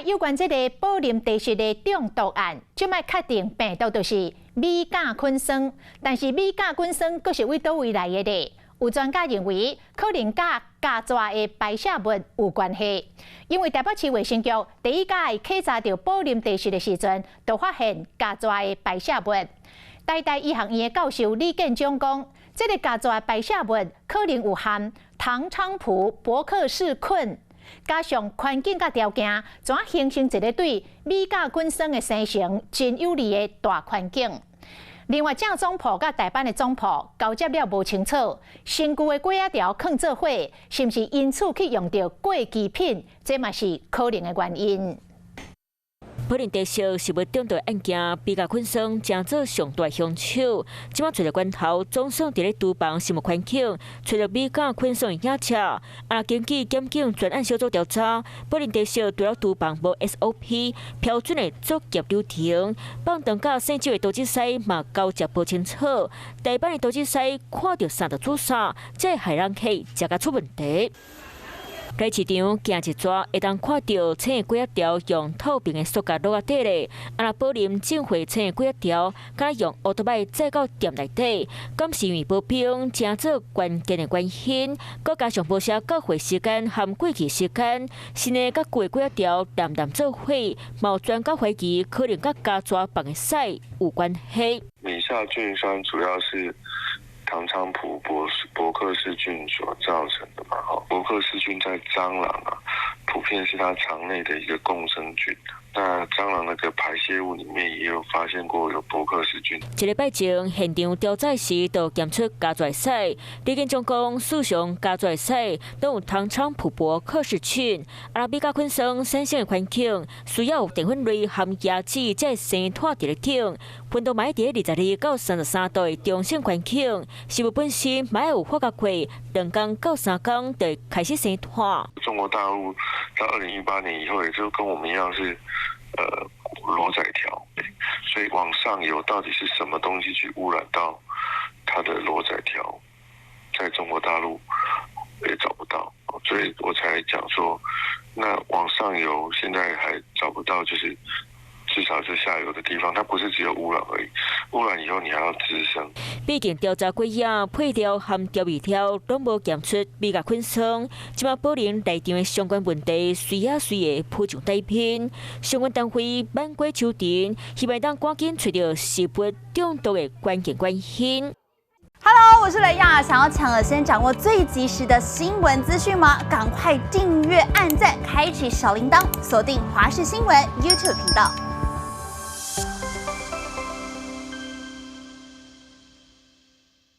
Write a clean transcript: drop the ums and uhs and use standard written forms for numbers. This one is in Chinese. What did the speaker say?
有关这个宝林地质的中毒案，即摆确定病毒就是米甲菌酸，但是米甲菌酸佫是为倒位来的呢？有专家认为，可能甲加抓的排泄物有关系，因为台北市卫生局第一届考察到宝林地质的时阵，就发现加抓的排泄物。台大医学院的教授李建章讲，这个加抓的排泄物可能有含唐菖蒲伯克氏菌。加上环境甲条件，怎形成一个对米甲菌酸的生成真有利的大环境。另外，正总铺甲台版的总铺交接了无清楚，新旧的粿仔条放做伙，是毋是因此去用到过期品？这嘛是可能的原因。宝林地质是要中毒案件，米甲菌酸正做上大凶手。即马找着源头，总算伫咧厨房生物环境找着米甲菌酸的影子。根据检警专案小组调查，宝林地质除了厨房无 SOP 标准的作业流程，放长甲生酒的倒剂师嘛交接无清楚。台版的倒剂师看到啥就做啥，这害人客食甲出问题。来市场行一抓，会当看到青的粿仔条用透明的塑胶落底咧。宝林种回青的粿仔条，敢用乌托摆载到店内底，敢是因为保冰正做关键的原因。佮加上保鲜到货时间含过期时间，新的甲旧的粿仔条淡做伙，有专家怀疑可能甲加抓放的屎有关系。米夏菌酸主要是唐菖蒲伯克氏菌所造成的嘛，伯克氏菌在蟑螂普遍是它肠内的一个共生菌。那蟑螂那个排泄物里面也有发现过有伯克氏菌。一礼拜前现场调查时，就检出加抓屎。李建章讲，事实上加抓屎都有唐菖蒲伯克氏菌。米甲菌酸产生的环境需要有淀粉类含椰子才会生脱伫咧顶，温度买伫22到33度的中性环境，食物本身买有化学过，2天到3天就会开始生脱。中国大陆到2018年以后，也就跟我们一样是螺仔条，所以往上游到底是什么东西去污染到它的螺仔条，在中国大陆也找不到，所以我才讲说，那往上游现在还找不到，就是至少是下游的地方，它不是只有污染而已，污染以后你还要滋生。毕竟调查过后，配料含调味料拢无检出米甲菌酸，即马宝林内场的相关问题随的铺上底片，相关单位挽过秋田，希望当赶紧找到食物中毒的关键原因。Hello， 我是雷亚，想要抢先掌握最及时的新闻资讯吗？赶快订阅、按赞、开启小铃铛，锁定华视新闻 YouTube 频道。